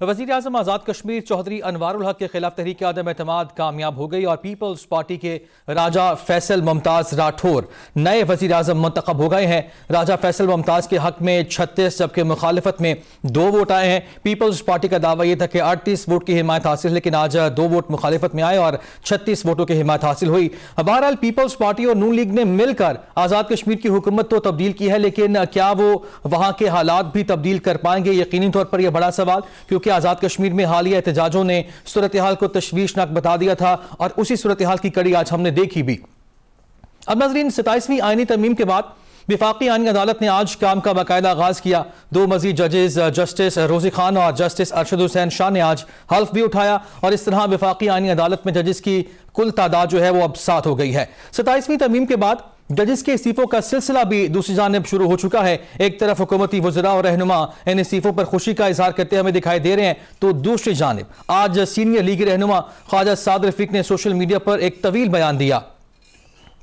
वज़ीर-ए-आज़म आज़ाद कश्मीर चौधरी अनवारुल हक के खिलाफ तहरीक आदम एतमाद कामयाब हो गई और पीपल्स पार्टी के राजा फैसल मुमताज़ राठौर नए वज़ीर-ए-आज़म मुंतखब हो गए हैं। राजा फैसल मुमताज़ के हक में 36 जबकि मुखालिफत में 2 वोट आए हैं। पीपल्स पार्टी का दावा यह था कि 38 वोट की हिमायत हासिल, लेकिन आज 2 वोट मुखालिफत में आए और 36 वोटों की हिमायत हासिल हुई। बहरहाल पीपल्स पार्टी और नून लीग ने मिलकर आज़ाद कश्मीर की हुकूमत तो तब्दील की है, लेकिन क्या वो वहां के हालात भी तब्दील कर पाएंगे? यकीनी तौर पर यह बड़ा सवाल, क्योंकि आजाद कश्मीर में हालिया एहतजाजों ने सूरत हाल को तशवीशनाक बता दिया था और उसी सूरत हाल की कड़ी आज हमने देखी भी। अब नाज़रीन, 27वीं आईनी तरमीम के बाद विफाकी आईनी अदालत ने आज काम का बाकायदा आगाज किया। 2 मजीद जजेस जस्टिस रोजी खान और जस्टिस अरशद हुसैन शाह ने आज हल्फ भी उठाया और इस तरह विफाकी आईनी अदालत में जजेस की कुल तादाद जो है वो अब 7 हो गई है। 27वीं तरमीम के बाद जजेस के इस्तीफों का सिलसिला भी दूसरी जानिब शुरू हो चुका है। एक तरफ हुकूमती वज़रा और रहनुमा इन इस्तीफों पर खुशी का इजहार करते हमें दिखाई दे रहे हैं, तो दूसरी जानिब आज सीनियर लीगी रहनुमा ख्वाजा साद रफीक ने सोशल मीडिया पर एक तवील बयान दिया,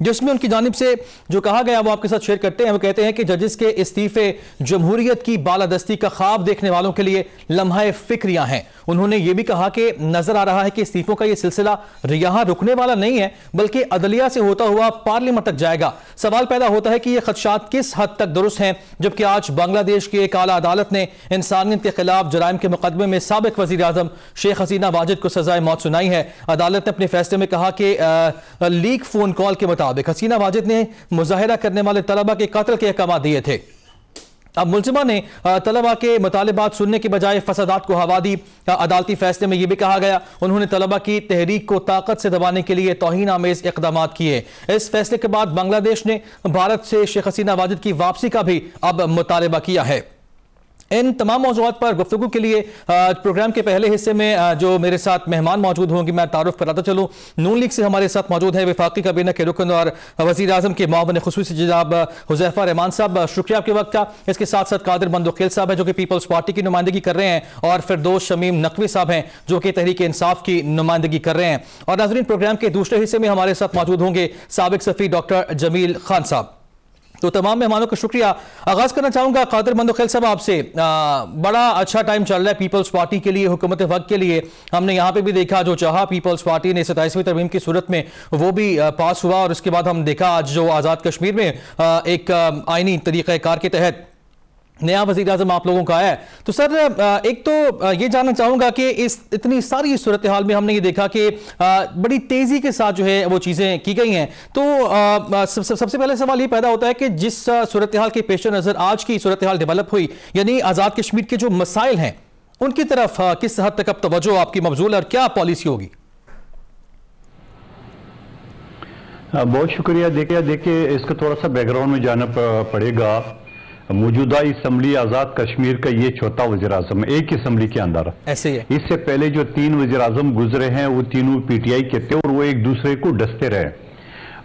जिसमें उनकी जानिब से जो कहा गया वो आपके साथ शेयर करते हैं। वो कहते हैं कि जजेस के इस्तीफे जमहूरियत की बालादस्ती का ख्वाब देखने वालों के लिए लम्हा फिक्रियां हैं। उन्होंने ये भी कहा कि नजर आ रहा है कि इस्तीफों का ये सिलसिला यहां रुकने वाला नहीं है, बल्कि अदलिया से होता हुआ पार्लियामेंट तक जाएगा। सवाल पैदा होता है कि ये खदशात किस हद तक दुरुस्त हैं, जबकि आज बांग्लादेश की एक आला अदालत ने इंसानियत के खिलाफ जराइम के मुकदमे में साबिक वज़ीर आज़म शेख हसीना वाजिद को सजाए मौत सुनाई है। अदालत ने अपने फैसले में कहा कि लीक फोन कॉल के मुताबिक हसीना वाजिद ने मुजाहिरा करने वाले तलबा के कत्ल के अहकाम दिए थे। अब मुल्जिमा ने तलबा के मुतालिबात सुनने के बजाय फसादात को हवा दी। अदालती फैसले में यह भी कहा गया उन्होंने तलबा की तहरीक को ताकत से दबाने के लिए तौहीन आमेज इक़दाम किए। इस फैसले के बाद बांग्लादेश ने भारत से शेख हसीना वाजिद की वापसी का भी अब मुतालिबा किया है। इन तमाम मौज़ूआत पर गुफ्तगू के लिए प्रोग्राम के पहले हिस्से में जो मेरे साथ मेहमान मौजूद होंगे मैं तारुफ कराता चलूँ। नून लीग से हमारे साथ मौजूद है विफाकी काबीना के रुकन और वज़ीर आज़म के मुआविन ख़ुसूसी जनाब हुज़ैफ़ा रहमान साहब, शुक्रिया आपके वक्त का। इसके साथ साथ कादिर बंदोखेल साहब हैं जो कि पीपल्स पार्टी की नुमाइंदगी कर रहे हैं, और फिरदौस शमीम नकवी साहब हैं जो कि तहरीक इंसाफ की नुमाइंदगी कर रहे हैं। और नाज़रीन, प्रोग्राम के दूसरे हिस्से में हमारे साथ मौजूद होंगे साबिक सफ़ी डॉक्टर जमील खान साहब। तो तमाम मेहमानों का शुक्रिया। आगाज करना चाहूंगा कादिर बंदोखेल साहब आपसे। बड़ा अच्छा टाइम चल रहा है पीपल्स पार्टी के लिए, हुकूमत वक्त के लिए। हमने यहाँ पे भी देखा जो चाहा पीपल्स पार्टी ने 27वीं तरमीम की सूरत में वो भी पास हुआ, और उसके बाद हम देखा आज जो आज़ाद कश्मीर में एक आईनी तरीक़ाकार के तहत नया वज़ीर आज़म आप लोगों का है। तो सर, एक तो ये जानना चाहूँगा कि इस इतनी सारी सूरत हाल में हमने ये देखा कि बड़ी तेज़ी के साथ जो है वो चीज़ें की गई हैं। तो सबसे पहले सवाल ये पैदा होता है कि जिस सूरत हाल के पेश नज़र आज की सूरत हाल डेवलप हुई, यानी आज़ाद कश्मीर के जो मसाइल हैं उनकी तरफ किस हद तक अब तवज्जो आपकी मबजूल और क्या पॉलिसी होगी? बहुत शुक्रिया। देखिए इसका थोड़ा सा बैकग्राउंड में जाना पड़ेगा। मौजूदा असम्बली आज़ाद कश्मीर का ये चौथा वज़ीर आज़म एक असम्बली के अंदर ऐसे है। इससे पहले जो 3 वज़ीर आज़म गुजरे हैं वो तीनों पीटीआई के थे और वो एक दूसरे को डसते रहे।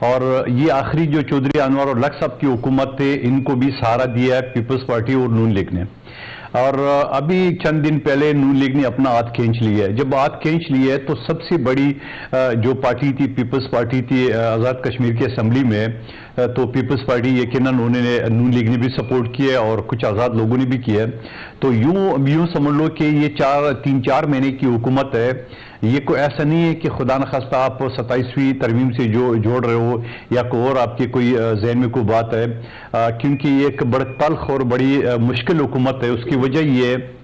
और ये आखिरी जो चौधरी अनवारुल हक साहब की हुकूमत थे, इनको भी सहारा दिया है पीपल्स पार्टी और नून लीग ने। और अभी चंद दिन पहले नून लीग ने अपना हाथ खींच लिया है। जब हाथ खींच लिया है तो सबसे बड़ी जो पार्टी थी पीपल्स पार्टी थी आज़ाद कश्मीर की असम्बली में, तो पीपल्स पार्टी यकीनन उन्होंने नून लीग ने भी सपोर्ट किया और कुछ आज़ाद लोगों ने भी किया। तो यूं समझ लो कि ये 3-4 महीने की हुकूमत है। ये कोई ऐसा नहीं है कि खुदा न खास्ता आप 27वीं तरमीम से जो जोड़ रहे हो या कोई और आपके कोई जहन में कोई बात है, क्योंकि ये एक बड़ा तल्ख और बड़ी मुश्किल हुकूमत है। उसकी वजह ये है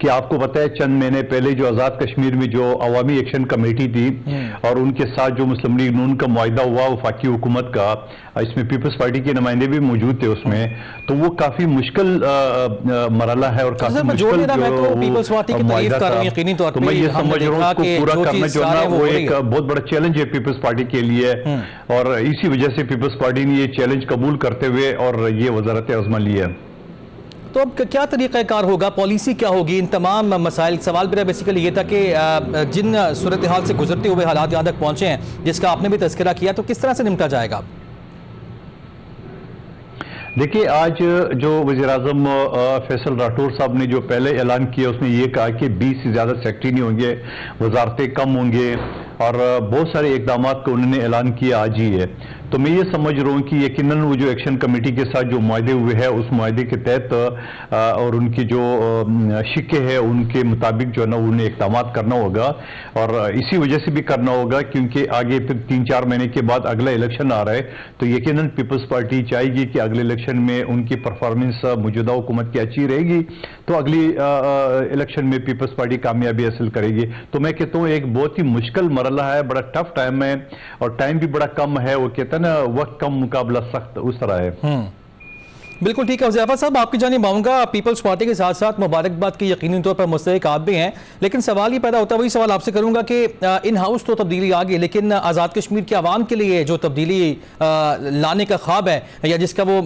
कि आपको पता है चंद महीने पहले जो आज़ाद कश्मीर में जो अवामी एक्शन कमेटी थी और उनके साथ जो मुस्लिम लीग नून का मुआहिदा हुआ वफाकी हुकूमत का, इसमें पीपल्स पार्टी के नुमाइंदे भी मौजूद थे उसमें, तो वो काफी मुश्किल मरला है और काफी मुश्किल मुआहिदा था। तो मैं ये समझ रहा हूँ उसको पूरा करना जो है वो एक बहुत बड़ा चैलेंज है पीपल्स पार्टी के लिए, और इसी वजह से पीपल्स पार्टी ने ये चैलेंज कबूल करते हुए और ये वज़ारत आज़मा ली है। तो अब क्या तरीक़ाकार होगा, पॉलिसी क्या होगी इन तमाम मसाइल? सवाल मेरा बेसिकली ये था कि जिन सूरत हाल से गुजरते हुए हालात यहाँ तक पहुँचे हैं जिसका आपने भी तज़किरा किया, तो किस तरह से निपटा जाएगा? देखिए आज जो वज़ीर आज़म फैसल राठौर साहब ने जो पहले ऐलान किया उसमें ये कहा कि 20 से ज़्यादा सेक्रेटरी नहीं होंगे, वजारतें कम होंगे और बहुत सारे इकदाम का उन्होंने ऐलान किया आज ही है। तो मैं ये समझ रहा हूँ कि यकीनन वो जो एक्शन कमेटी के साथ जो मुआहदे हुए हैं उस मुआहदे के तहत और उनकी जो शिक्के हैं उनके मुताबिक जो है ना उन्हें इकदाम करना होगा, और इसी वजह से भी करना होगा क्योंकि आगे फिर 3-4 महीने के बाद अगला इलेक्शन आ रहा है। तो यकीनन पीपल्स पार्टी चाहेगी कि अगले इलेक्शन में उनकी परफॉर्मेंस मौजूदा हुकूमत की अच्छी रहेगी, तो अगली इलेक्शन में पीपल्स पार्टी कामयाबी हासिल करेगी। तो मैं कहता हूँ एक बहुत ही मुश्किल मरला है, बड़ा टफ टाइम है और टाइम भी बड़ा कम है। वो कहता है ना वक्त कम मुकाबला सख्त, उस तरह है। बिल्कुल ठीक है हुज़ैफा साहब, आपकी जानिब आऊँगा। पीपल्स पार्टी के साथ साथ मुबारकबाद की यकीनी तौर पर मुस्तहिक आप भी हैं, लेकिन सवाल ये पैदा होता है, वही सवाल आपसे करूँगा कि इन हाउस तो तब्दीली आ गई, लेकिन आज़ाद कश्मीर के आवाम के लिए जो तब्दीली लाने का ख्वाब है या जिसका वो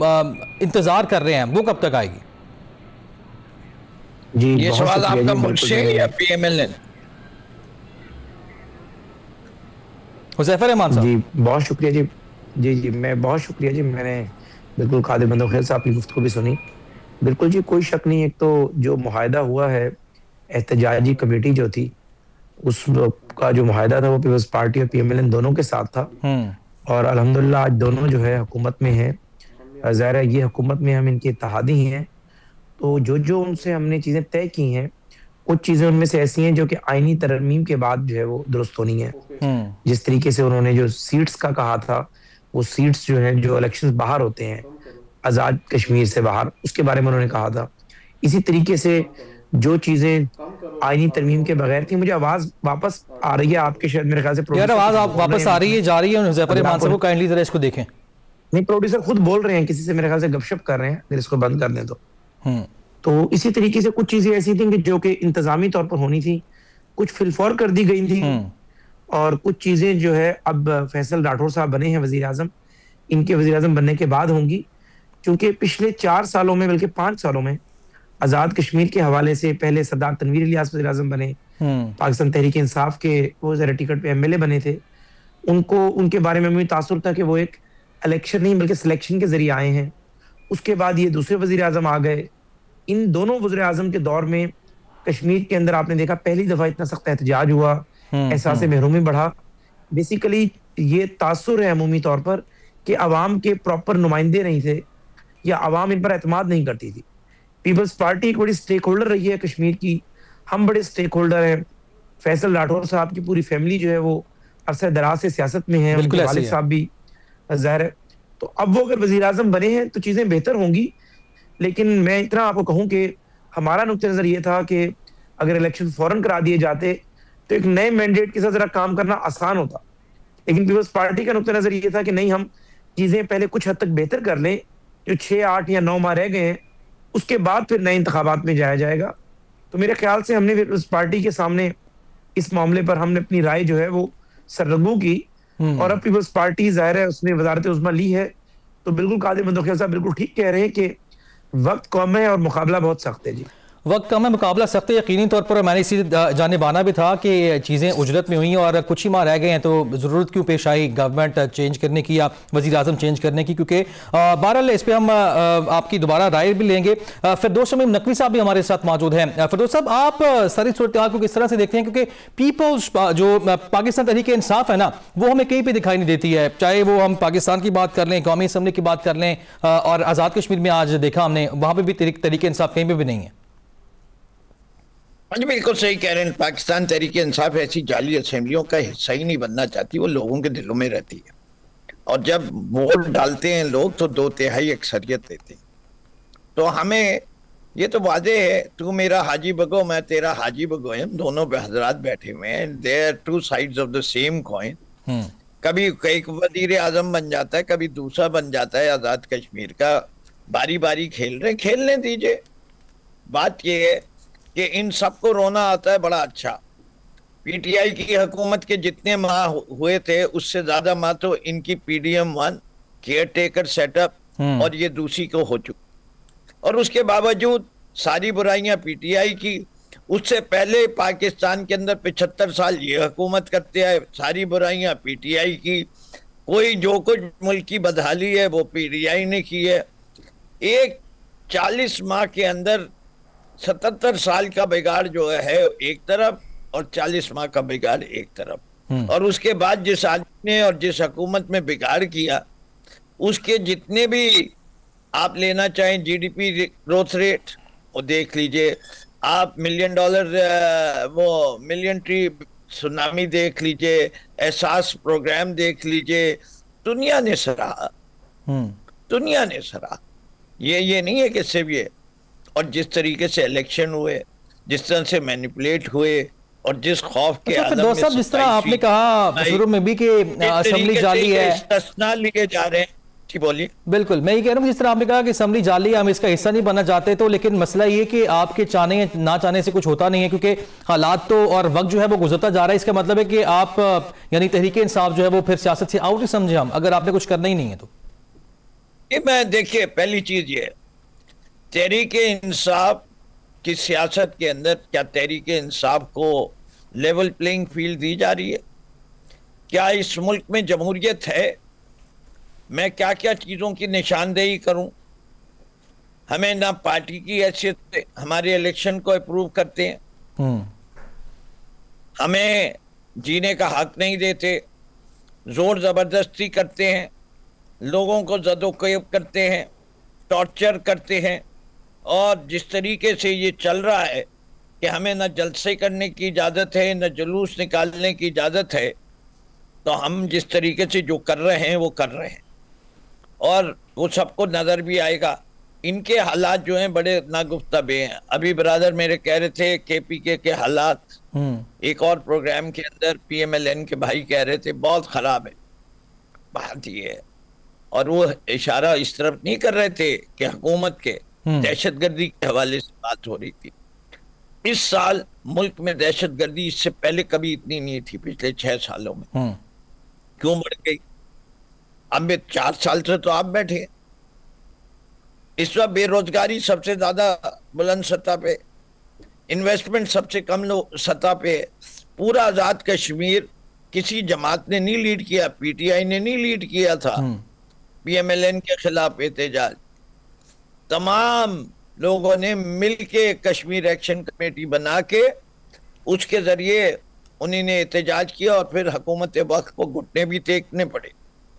इंतज़ार कर रहे हैं वो कब तक आएगी? जी, ये सवाल आपका मुझसे या PMLN? हुज़ैफा रहमान साहब। जी बहुत शुक्रिया जी। जी मैं बहुत शुक्रिया जी। मैंने बिल्कुल कादिर बंदो खैर साहब की गुफ्तगू भी सुनी। बिल्कुल जी, कोई शक नहीं। एक तो जो मुआहदा हुआ है, एहतजाजी कमेटी जो थी उसका जो मुआहदा था वो पीपल्स पार्टी और PMLN दोनों के साथ था, और अल्हम्दुलिल्लाह आज दोनों जो है हुकूमत में है। ज़ाहिर है ये हुकूमत में हम इनके इत्तेहादी हैं, तो जो उनसे हमने चीज़ें तय की हैं कुछ चीज़ें उनमें से ऐसी हैं जो कि आईनी तरमीम के बाद जो है वो दुरुस्त होनी है। जिस तरीके से उन्होंने जो सीट्स का कहा था, वो सीट्स जो हैं जो इलेक्शंस बाहर होते हैं आज़ाद कश्मीर से बाहर, उसके बारे में उन्होंने कहा था। इसी तरीके से जो चीज़ें आईनी तरमीम के बगैर थी। मुझे आवाज़ वापस आ रही है आपके, शायद मेरे ख्याल से यार आवाज़ आप वापस आ रही है, जा रही है। हुज़ैफा रहमान साहब को काइंडली जरा इसको देखें। नहीं, प्रोड्यूसर खुद बोल रहे हैं किसी से, मेरे ख्याल से गपशप कर रहे हैं, अगर इसको बंद कर दें तो इसी तरीके से कुछ चीजें ऐसी थी कि जो कि इंतजामी तौर पर होनी थी, कुछ फिलफौर कर दी गई थी, और कुछ चीजें जो है अब फैसल राठौर साहब बने हैं वजीर आजम, इनके वजीर आजम बनने के बाद होंगी। क्योंकि पिछले 4 सालों में, बल्कि 5 सालों में आजाद कश्मीर के हवाले से पहले सरदार तनवीर इलियास वजीर आजम बने, पाकिस्तान तहरीक इंसाफ के वो जरा टिकट पे MLA बने थे। उनको उनके बारे में मुझे तासुर था कि वो एक इलेक्शन नहीं बल्कि सिलेक्शन के जरिए आए हैं। उसके बाद ये दूसरे वजीर आजम आ गए। इन दोनों वज़ीर आज़म के दौर में कश्मीर के अंदर आपने देखा पहली दफा इतना सख्त एहतजाज हुआ, एहसास महरूमी बढ़ा। बेसिकली ये तासुर है अमूमी तौर पर कि अवाम के प्रॉपर नुमाइंदे नहीं थे या अवाम इन पर एतमाद नहीं करती थी। पीपल्स पार्टी एक बड़ी स्टेक होल्डर रही है कश्मीर की, हम बड़े स्टेक होल्डर हैं। फैसल राठौर साहब की पूरी फैमिली जो है वो अरसे दराज से सियासत में है, उनके वालिद साहब भी ज़ाहिर है। तो अब वो अगर वज़ीर आज़म बने हैं तो चीज़ें बेहतर होंगी। लेकिन मैं इतना आपको कहूं कि हमारा नुक्ता नजर ये था कि अगर इलेक्शन फौरन करा दिए जाते तो एक नए मैंडेट के साथ जरा काम करना आसान होता। लेकिन पीपल्स पार्टी का नुक्ता नजर ये था कि नहीं, हम चीजें पहले कुछ हद तक बेहतर कर लें, जो 6, 8 या 9 माह रह गए हैं, उसके बाद फिर नए इंतखाबात में जाया जाएगा। तो मेरे ख्याल से हमने पीपल्स पार्टी के सामने इस मामले पर हमने अपनी राय जो है वो सरगू की, और अब पीपल्स पार्टी जाहिर है उसने वजारत उज़्मा ली है। तो बिल्कुल कादिर बंदो खैर साहब बिल्कुल ठीक कह रहे हैं कि वक्त कम है और मुकाबला बहुत सख्त है। जी वक्त कम है, मुकाबला सख्त है यकीनी तौर पर। मैंने इसी जानिब आना भी था कि चीज़ें उजरत में हुई हैं और कुछ ही माह रह गए हैं, तो ज़रूरत क्यों पेश आई गवर्नमेंट चेंज करने की या वज़ीर आज़म चेंज करने की, क्योंकि बहरहाल इस पर हम आपकी दोबारा राय भी लेंगे। फिरदौस शमीम नकवी साहब भी हमारे साथ मौजूद हैं। फिरदौस साहब, आप सारी सूरत हाल को किस तरह से देखते हैं, क्योंकि पीपल्स जो पाकिस्तान तहरीक इंसाफ है ना, वो हमें कहीं पर दिखाई नहीं देती है, चाहे वो हम पाकिस्तान की बात कर लें, कौमी असम्बली की बात कर लें, और आज़ाद कश्मीर में आज देखा हमने वहाँ पर भी तहरीक इंसाफ कहीं पर भी नहीं है। हाँ जी, बिल्कुल सही कह रहे हैं। पाकिस्तान तहरीक इंसाफ ऐसी जाली असेंबलियों का हिस्सा ही नहीं बनना चाहती, वो लोगों के दिलों में रहती है, और जब वोट डालते हैं लोग तो 2/3 अक्सरियत देते हैं। तो हमें ये तो वादे है, तू मेरा हाजी बगो मैं तेरा हाजी बगो है, दोनों हजरात बैठे हुए हैं, they are 2 sides of the same coin. कभी एक वजीर आजम बन जाता है, कभी दूसरा बन जाता है। आजाद कश्मीर का बारी बारी खेल रहे, खेलने दीजिए। बात यह है कि इन सबको रोना आता है बड़ा अच्छा। PTI की हुकूमत के जितने माह हुए थे उससे ज्यादा माह तो इनकी PDM-1 केयर टेकर सेटअप और ये दूसरी को हो चुकी, और उसके बावजूद सारी बुराइयां PTI की। उससे पहले पाकिस्तान के अंदर 75 साल ये हुकूमत करते आए, सारी बुराइयां PTI की। कोई जो कुछ मुल्क की बदहाली है वो PTI ने की है। एक 40 माह के अंदर 77 साल का बिगाड़ जो है एक तरफ और 40 माह का बिगाड़ एक तरफ। और उसके बाद जिस आदमी ने और जिस हुकूमत में बिगाड़ किया, उसके जितने भी आप लेना चाहें जीडीपी ग्रोथ रेट वो देख लीजिए, आप $1 वो मिलियन ट्री सुनामी देख लीजिए, एहसास प्रोग्राम देख लीजिए, दुनिया ने सराहा, दुनिया ने सराहा। ये नहीं है कि सिर्फ ये। और जिस तरीके से इलेक्शन हुए, जिस तरह से मैनिपुलेट हुए, और जिस खौफ के आलम में जिस तरह आपने कहा शुरू में भी कि असेंबली जाली है, इस्तेस्ना लिए जा रहे हैं। जी बोलिए। बिल्कुल, मैं ये कह रहा हूँ जिस तरह आपने कहा कि असेंबली जाली है, हम इसका हिस्सा नहीं बनना चाहते, तो लेकिन मसला ये कि आपके चाहने ना चाहने से कुछ होता नहीं है, क्योंकि हालात तो और वक्त जो है वो गुजरता जा रहा है। इसका मतलब है कि आप यानी तहरीक इंसाफ जो है वो फिर सियासत से आउट ही समझे हम, अगर आपने कुछ करना ही नहीं है तो। मैं देखिए, पहली चीज ये, तहरीक इंसाफ की सियासत के अंदर क्या तहरीक इंसाफ को लेवल प्लेइंग फील्ड दी जा रही है? क्या इस मुल्क में जमहूरियत है? मैं क्या क्या चीजों की निशानदेही करूं? हमें ना पार्टी की हैसियत से हमारे इलेक्शन को अप्रूव करते हैं, हमें जीने का हक नहीं देते, जोर जबरदस्ती करते हैं, लोगों को जदोकैब करते हैं, टॉर्चर करते हैं। और जिस तरीके से ये चल रहा है कि हमें न जलसे करने की इजाज़त है, न जुलूस निकालने की इजाज़त है, तो हम जिस तरीके से जो कर रहे हैं वो कर रहे हैं, और वो सबको नज़र भी आएगा। इनके हालात जो हैं बड़े नागुफ्ताबे हैं। अभी ब्रदर मेरे कह रहे थे केपीके के हालात, एक और प्रोग्राम के अंदर PMLN के भाई कह रहे थे बहुत ख़राब है। बात ये है, और वो इशारा इस तरफ नहीं कर रहे थे कि हुकूमत के दहशतगर्दी के हवाले से बात हो रही थी। इस साल मुल्क में दहशतगर्दी इससे पहले कभी इतनी नहीं थी, पिछले 6 सालों में। क्यों बढ़ गई? अब 4 साल से तो आप बैठे, इस वक्त बेरोजगारी सबसे ज्यादा बुलंद सतह पे, इन्वेस्टमेंट सबसे कम सतह पे। पूरा आजाद कश्मीर किसी जमात ने नहीं लीड किया, PTI ने नहीं लीड किया था PMLN के खिलाफ एहतजाज। तमाम लोगों ने मिलके कश्मीर एक्शन कमेटी बना के उसके जरिए उन्हीं ने एहतजाज किया, और फिर हुकूमत वक्त को घुटने भी टेकने पड़े।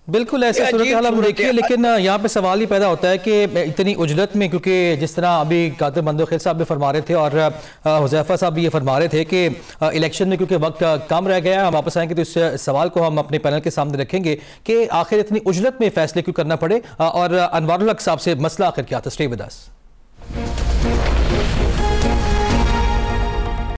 बिल्कुल ऐसे सूरत हाल हम देखिए, लेकिन यहाँ पे सवाल ही पैदा होता है कि इतनी उजलत में, क्योंकि जिस तरह अभी कादिर मंदोखिल साहब भी फरमा रहे थे और हुज़ैफा साहब भी ये फरमा रहे थे कि इलेक्शन में क्योंकि वक्त कम रह गया है, हम वापस आएंगे तो इस सवाल को हम अपने पैनल के सामने रखेंगे कि आखिर इतनी उजलत में फैसले क्यों करना पड़े, और अनवारुल हक साहब से मसला आखिर क्या था। Stay with us.